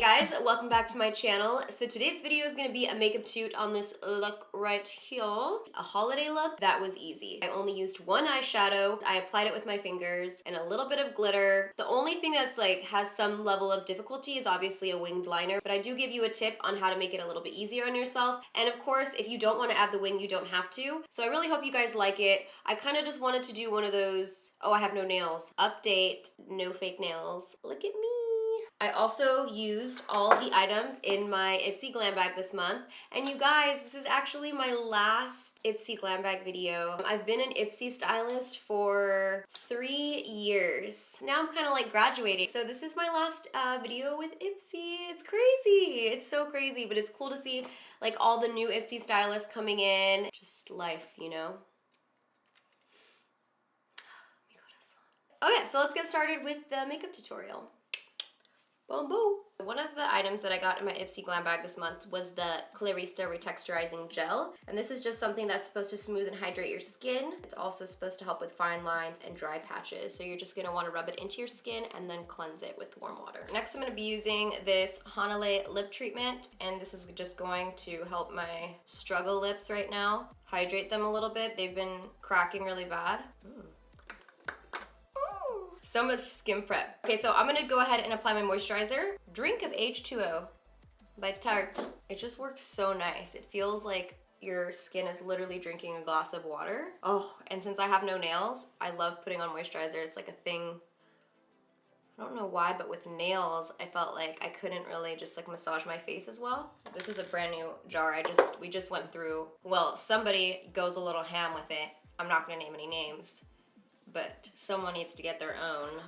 guys, welcome back to my channel. So today's video is going to be a makeup toot on this look right here. A holiday look that was easy. I only used one eyeshadow. I applied it with my fingers and a little bit of glitter. The only thing that's like has some level of difficulty is obviously a winged liner, but I do give you a tip on how to make it a little bit easier on yourself. And of course, if you don't want to add the wing, you don't have to. So I really hope you guys like it. I kind of just wanted to do one of those, oh, I have no nails. Update, no fake nails. Look at me. I also used all the items in my Ipsy Glam Bag this month. And you guys, this is actually my last Ipsy Glam Bag video. I've been an Ipsy stylist for 3 years. Now I'm kind of like graduating. So this is my last video with Ipsy. It's crazy. It's so crazy, but it's cool to see like all the new Ipsy stylists coming in. Just life, you know? Okay, so let's get started with the makeup tutorial. Boom, boom. One of the items that I got in my Ipsy Glam Bag this month was the Clarista Retexturizing Gel. And this is just something that's supposed to smooth and hydrate your skin. It's also supposed to help with fine lines and dry patches. So you're just gonna wanna rub it into your skin and then cleanse it with warm water. Next, I'm gonna be using this Hanalei lip treatment. And this is just going to help my struggle lips right now. Hydrate them a little bit. They've been cracking really bad. So much skin prep. Okay, so I'm gonna go ahead and apply my moisturizer. Drink of H2O by Tarte. It just works so nice. It feels like your skin is literally drinking a glass of water. Oh, and since I have no nails, I love putting on moisturizer. It's like a thing. I don't know why, but with nails, I felt like I couldn't really just like massage my face as well. This is a brand new jar. We just went through, well, somebody goes a little ham with it. I'm not gonna name any names. But someone needs to get their own.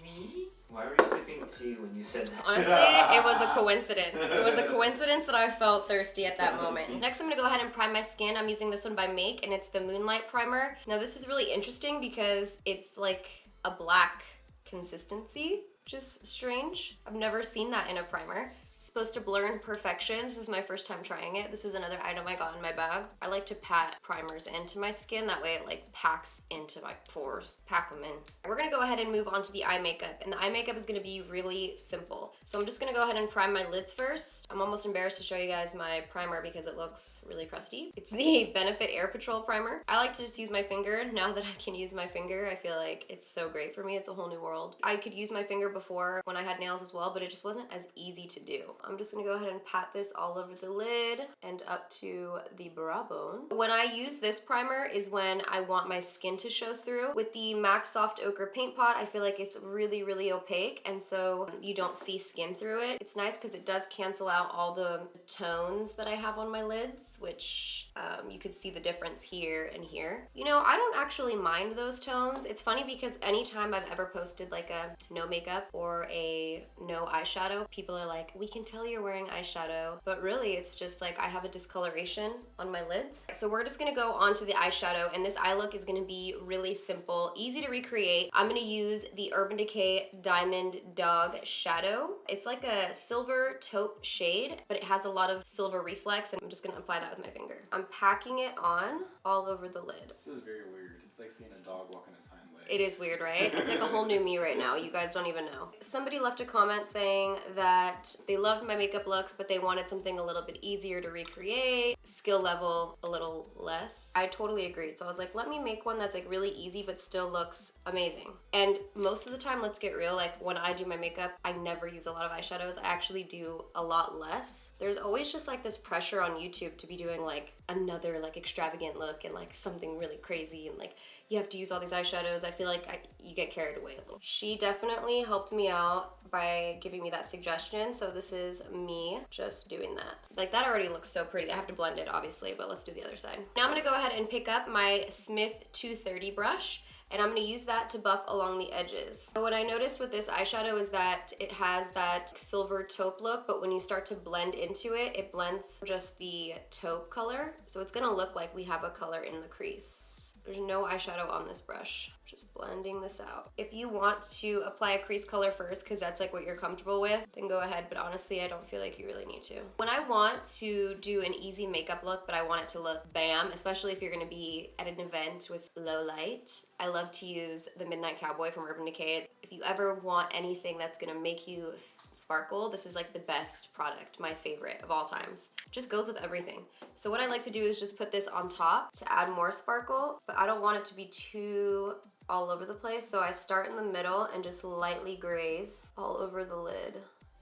Me? Why were you sipping tea when you said that? Honestly, it was a coincidence. It was a coincidence that I felt thirsty at that moment. Next, I'm gonna go ahead and prime my skin. I'm using this one by Make, and it's the Moonlight Primer. Now, this is really interesting because it's like a black consistency, which is strange. I've never seen that in a primer. It's supposed to blur in perfection. This is my first time trying it. This is another item I got in my bag. I like to pat primers into my skin. That way it like packs into my pores. Pack them in. We're gonna go ahead and move on to the eye makeup. And the eye makeup is gonna be really simple. So I'm just gonna go ahead and prime my lids first. I'm almost embarrassed to show you guys my primer because it looks really crusty. It's the Benefit Air Patrol Primer. I like to just use my finger. Now that I can use my finger, I feel like it's so great for me. It's a whole new world. I could use my finger before when I had nails as well, but it just wasn't as easy to do. I'm just gonna go ahead and pat this all over the lid and up to the brow bone. When I use this primer is when I want my skin to show through. With the MAC Soft Ochre Paint Pot, I feel like it's really, really opaque, and so you don't see skin through it. It's nice because it does cancel out all the tones that I have on my lids, which you could see the difference here and here. You know, I don't actually mind those tones. It's funny because anytime I've ever posted like a no makeup or a no eyeshadow, people are like, we can tell you're wearing eyeshadow, but really it's just like I have a discoloration on my lids. So we're just gonna go on to the eyeshadow, and this eye look is gonna be really simple, easy to recreate. I'm gonna use the Urban Decay Diamond Dog Shadow. It's like a silver taupe shade, but it has a lot of silver reflex, and I'm just gonna apply that with my finger. I'm packing it on all over the lid. This is very weird. It's like seeing a dog walk on his hind legs. It is weird, right? It's like a whole new me right now. You guys don't even know. Somebody left a comment saying that they loved my makeup looks, but they wanted something a little bit easier to recreate, skill level a little less. I totally agreed. So I was like, let me make one that's like really easy, but still looks amazing. And most of the time, let's get real, like when I do my makeup, I never use a lot of eyeshadows. I actually do a lot less. There's always just like this pressure on YouTube to be doing like another like extravagant look and like something really crazy, and like you have to use all these eyeshadows. I feel like you get carried away a little. She definitely helped me out by giving me that suggestion. So this is me just doing that. Like that already looks so pretty. I have to blend it obviously, but let's do the other side. Now I'm gonna go ahead and pick up my Smith 230 brush, and I'm gonna use that to buff along the edges. So what I noticed with this eyeshadow is that it has that silver taupe look, but when you start to blend into it, it blends just the taupe color. So it's gonna look like we have a color in the crease. There's no eyeshadow on this brush. Just blending this out. If you want to apply a crease color first, because that's like what you're comfortable with, then go ahead, but honestly, I don't feel like you really need to. When I want to do an easy makeup look, but I want it to look bam, especially if you're gonna be at an event with low light, I love to use the Midnight Cowboy from Urban Decay. If If you ever want anything that's gonna make you sparkle, this is like the best product, my favorite of all times. Just goes with everything. So what I like to do is just put this on top to add more sparkle, but I don't want it to be too all over the place. So I start in the middle and just lightly graze all over the lid,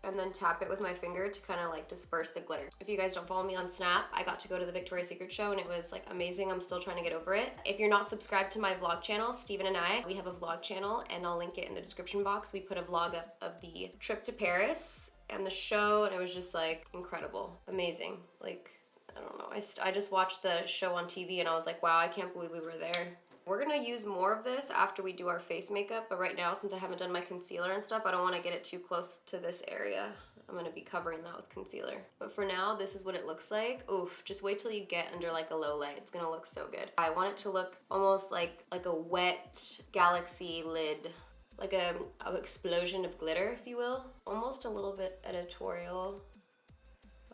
and then tap it with my finger to kind of like disperse the glitter. If you guys don't follow me on Snap, I got to go to the Victoria's Secret show and it was like amazing. I'm still trying to get over it. If you're not subscribed to my vlog channel, Steven and I, we have a vlog channel and I'll link it in the description box. We put a vlog up of the trip to Paris and the show, and it was just like incredible, amazing. Like, I don't know, I just watched the show on TV and I was like, wow, I can't believe we were there. We're gonna use more of this after we do our face makeup, but right now, since I haven't done my concealer and stuff, I don't wanna get it too close to this area. I'm gonna be covering that with concealer. But for now, this is what it looks like. Oof, just wait till you get under like a low light. It's gonna look so good. I want it to look almost like a wet galaxy lid, like a explosion of glitter, if you will. Almost a little bit editorial.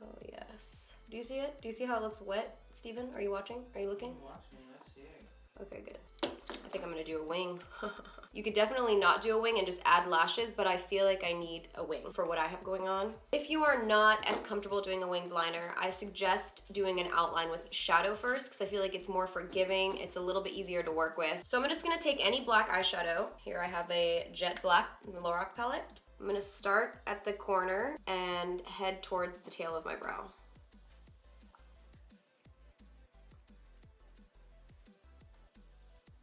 Oh yes. Do you see it? Do you see how it looks wet, Steven? Are you watching? Are you looking? I'm watching, let's see it. Okay, good. I think I'm gonna do a wing. You could definitely not do a wing and just add lashes, but I feel like I need a wing for what I have going on. If you are not as comfortable doing a winged liner, I suggest doing an outline with shadow first, because I feel like it's more forgiving. It's a little bit easier to work with. So I'm just gonna take any black eyeshadow. Here I have a jet black Lorac palette. I'm gonna start at the corner and head towards the tail of my brow.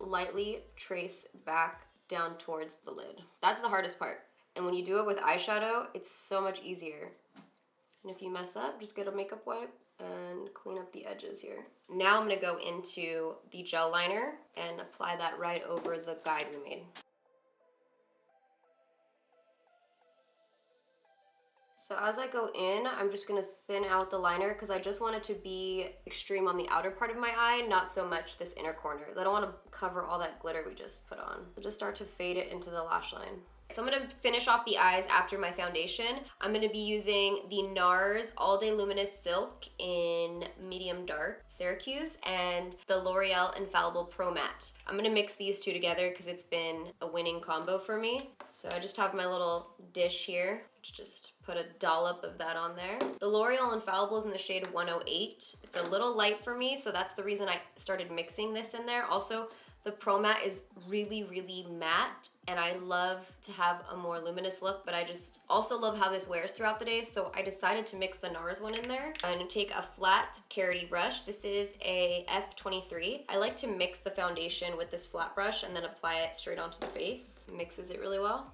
Lightly trace back down towards the lid. That's the hardest part. And when you do it with eyeshadow, it's so much easier. And if you mess up, just get a makeup wipe and clean up the edges here. Now I'm gonna go into the gel liner and apply that right over the guide we made. So as I go in, I'm just gonna thin out the liner because I just want it to be extreme on the outer part of my eye, not so much this inner corner. I don't want to cover all that glitter we just put on. So just start to fade it into the lash line. So I'm gonna finish off the eyes after my foundation. I'm gonna be using the NARS All Day Luminous Silk in medium dark Syracuse and the L'Oreal Infallible Pro Matte. I'm gonna mix these two together because it's been a winning combo for me. So I just have my little dish here. Just put a dollop of that on there. The L'Oreal Infallible is in the shade 108. It's a little light for me, so that's the reason I started mixing this in there. Also, the Pro Matte is really, really matte, and I love to have a more luminous look, but I just also love how this wears throughout the day, so I decided to mix the NARS one in there. I'm gonna take a flat carroty brush. This is a F23. I like to mix the foundation with this flat brush and then apply it straight onto the face. Mixes it really well.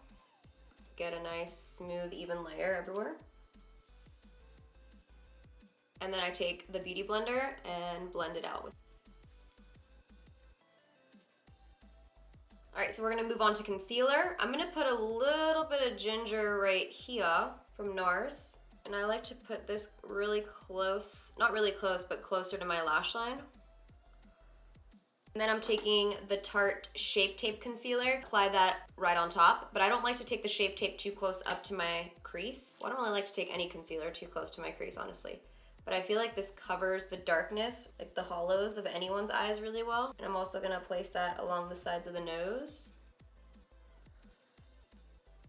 Get a nice, smooth, even layer everywhere. And then I take the Beauty Blender and blend it out. All right, so we're gonna move on to concealer. I'm gonna put a little bit of ginger right here from NARS. And I like to put this really close, not really close, but closer to my lash line. And then I'm taking the Tarte Shape Tape Concealer, apply that right on top, but I don't like to take the Shape Tape too close up to my crease. Well, I don't really like to take any concealer too close to my crease, honestly. But I feel like this covers the darkness, like the hollows of anyone's eyes really well. And I'm also gonna place that along the sides of the nose.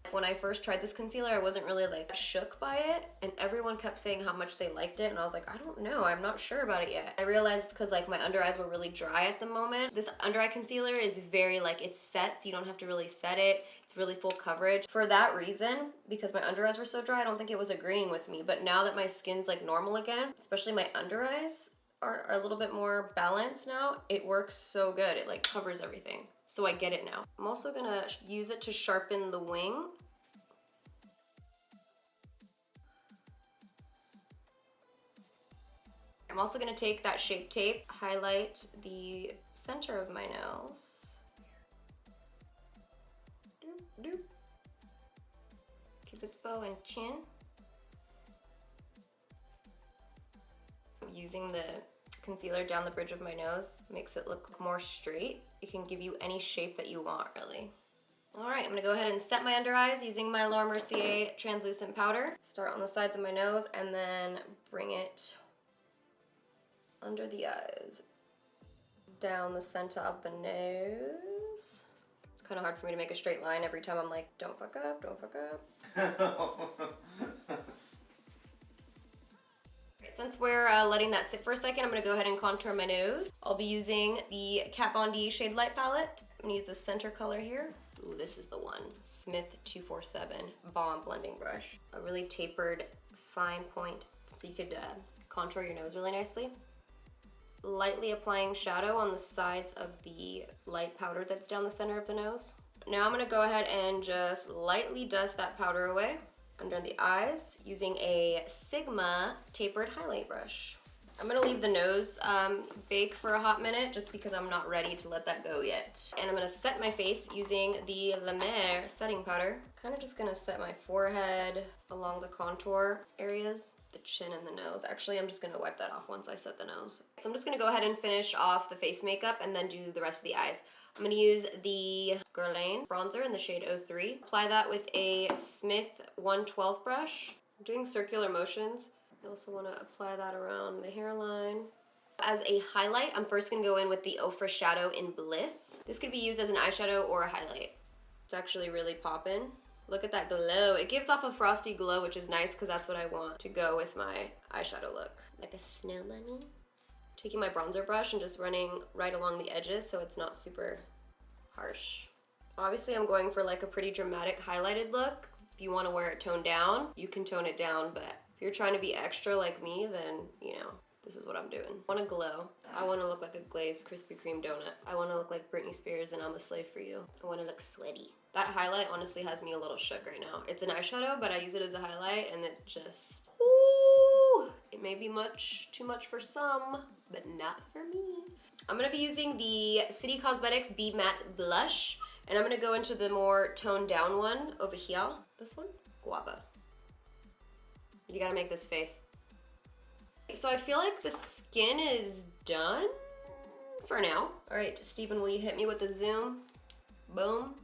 When I first tried this concealer, I wasn't really like shook by it, and everyone kept saying how much they liked it, and I was like, I don't know, I'm not sure about it yet. I realized it's because like my under eyes were really dry at the moment. This under eye concealer is very like, it's set, so you don't have to really set it. It's really full coverage. For that reason, because my under eyes were so dry, I don't think it was agreeing with me, but now that my skin's like normal again, especially my under eyes are a little bit more balanced now, it works so good. It like covers everything. So I get it now. I'm also gonna use it to sharpen the wing. I'm also gonna take that Shape Tape, highlight the center of my nose. Doop, doop. Cupid's bow and chin. Using the concealer down the bridge of my nose makes it look more straight. It can give you any shape that you want, really. All right, I'm gonna go ahead and set my under eyes using my Laura Mercier translucent powder. Start on the sides of my nose and then bring it under the eyes, down the center of the nose. It's kind of hard for me to make a straight line every time I'm like, don't fuck up, don't fuck up. Since we're letting that sit for a second, I'm gonna go ahead and contour my nose. I'll be using the Kat Von D Shade Light palette. I'm gonna use the center color here. Ooh, this is the one. Smith 247 Bomb Blending Brush. A really tapered, fine point, so you could contour your nose really nicely. Lightly applying shadow on the sides of the light powder that's down the center of the nose. Now I'm gonna go ahead and just lightly dust that powder away under the eyes using a Sigma tapered highlight brush. I'm gonna leave the nose bake for a hot minute just because I'm not ready to let that go yet. And I'm gonna set my face using the La Mer setting powder. Kind of just gonna set my forehead along the contour areas, the chin and the nose. Actually, I'm just gonna wipe that off once I set the nose. So I'm just gonna go ahead and finish off the face makeup and then do the rest of the eyes. I'm gonna use the Guerlain bronzer in the shade 03. Apply that with a Smith 112 brush. I'm doing circular motions. I also wanna apply that around the hairline. As a highlight, I'm first gonna go in with the Ofra Shadow in Bliss. This could be used as an eyeshadow or a highlight. It's actually really poppin'. Look at that glow. It gives off a frosty glow, which is nice because that's what I want to go with my eyeshadow look. Like a snow bunny. Taking my bronzer brush and just running right along the edges so it's not super harsh. Obviously I'm going for like a pretty dramatic highlighted look. If you want to wear it toned down, you can tone it down, but if you're trying to be extra like me, then you know, this is what I'm doing. I want to glow. I want to look like a glazed Krispy Kreme donut. I want to look like Britney Spears and I'm a Slave for You. I want to look sweaty. That highlight honestly has me a little shook right now. It's an eyeshadow, but I use it as a highlight and it just, ooh, it may be too much for some, but not for me. I'm gonna be using the City Cosmetics Be Matte Blush, and I'm gonna go into the more toned down one over here. This one, Guava. You gotta make this face. So I feel like the skin is done for now. All right, Stephen, will you hit me with a zoom? Boom.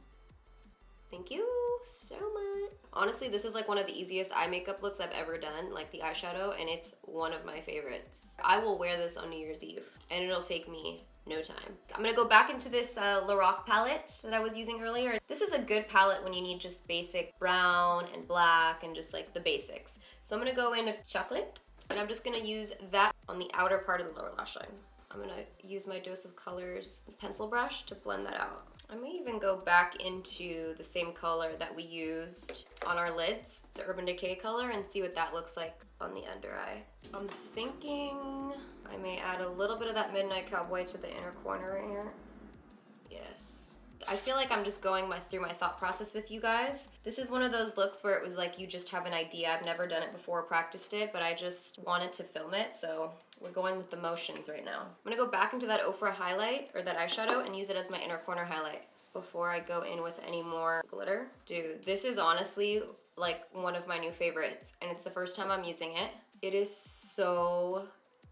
Thank you so much. Honestly, this is like one of the easiest eye makeup looks I've ever done, like the eyeshadow, and it's one of my favorites. I will wear this on New Year's Eve, and it'll take me no time. I'm gonna go back into this Lorac palette that I was using earlier. This is a good palette when you need just basic brown and black and just like the basics. So I'm gonna go into Chocolate, and I'm just gonna use that on the outer part of the lower lash line. I'm gonna use my Dose of Colors pencil brush to blend that out. I may even go back into the same color that we used on our lids, the Urban Decay color, and see what that looks like on the under eye. I'm thinking I may add a little bit of that Midnight Cowboy to the inner corner right here. Yes. I feel like I'm just going through my thought process with you guys. This is one of those looks where it was like you just have an idea. I've never done it before or practiced it, but I just wanted to film it, so we're going with the motions right now. I'm gonna go back into that Ofra highlight, or that eyeshadow, and use it as my inner corner highlight before I go in with any more glitter. Dude, this is honestly like one of my new favorites, and it's the first time I'm using it. It is so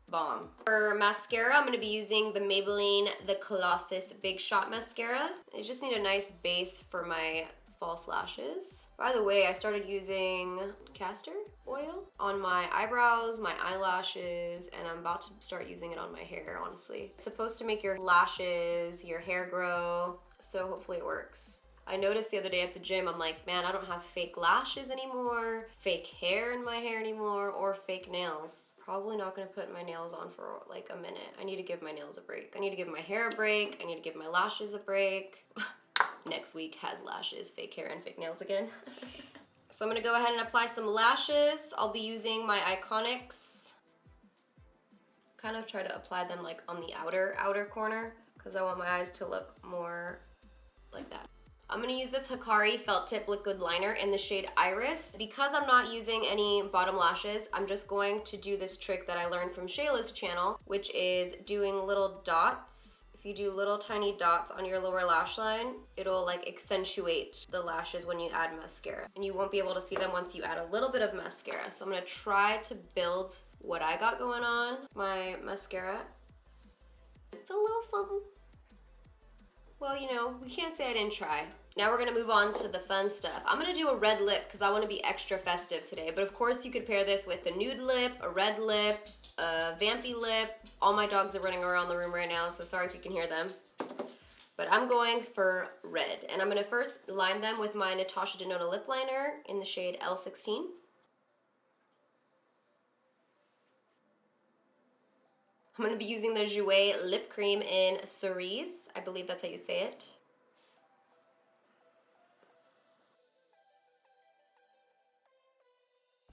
bomb. For mascara, I'm gonna be using the Maybelline The Colossus Big Shot Mascara. I just need a nice base for my false lashes. By the way, I started using castor oil on my eyebrows, my eyelashes, and I'm about to start using it on my hair, honestly. It's supposed to make your lashes, your hair grow, so hopefully it works. I noticed the other day at the gym, I'm like, man, I don't have fake lashes anymore, fake hair in my hair anymore, or fake nails. Probably not gonna put my nails on for like a minute. I need to give my nails a break. I need to give my hair a break. I need to give my lashes a break. Next week has lashes, fake hair, and fake nails again. So I'm gonna go ahead and apply some lashes. I'll be using my Iconics. Kind of try to apply them like on the outer corner because I want my eyes to look more like that. I'm gonna use this Hikari Felt Tip Liquid Liner in the shade Iris. Because I'm not using any bottom lashes, I'm just going to do this trick that I learned from Shayla's channel, which is doing little dots. If you do little tiny dots on your lower lash line, it'll like accentuate the lashes when you add mascara. And you won't be able to see them once you add a little bit of mascara. So I'm gonna try to build what I got going on, my mascara. It's a little something. Well, you know, we can't say I didn't try. Now we're gonna move on to the fun stuff. I'm gonna do a red lip because I wanna be extra festive today. But of course you could pair this with a nude lip, a red lip, a vampy lip. All my dogs are running around the room right now, so sorry if you can hear them. But I'm going for red. And I'm going to first line them with my Natasha Denona lip liner in the shade L16. I'm going to be using the Jouer lip cream in Cerise. I believe that's how you say it.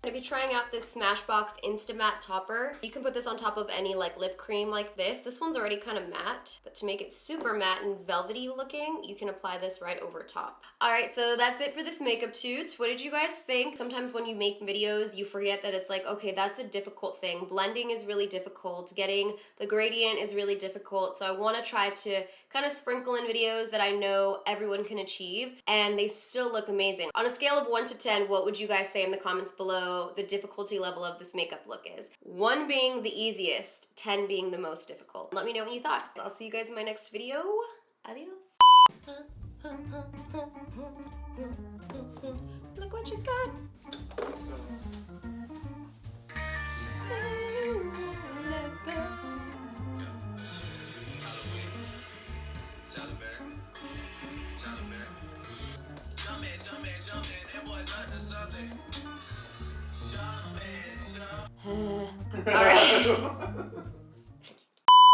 I'm going to be trying out this Smashbox Instamatte Topper. You can put this on top of any like lip cream like this. This one's already kind of matte, but to make it super matte and velvety looking, you can apply this right over top. Alright, so that's it for this makeup toot. What did you guys think? Sometimes when you make videos, you forget that it's like, okay, that's a difficult thing. Blending is really difficult. Getting the gradient is really difficult. So I want to try to kind of sprinkle in videos that I know everyone can achieve, and they still look amazing. On a scale of 1 to 10, what would you guys say in the comments below the difficulty level of this makeup look is? 1 being the easiest, 10 being the most difficult. Let me know what you thought. I'll see you guys in my next video. Adios. Look what you got.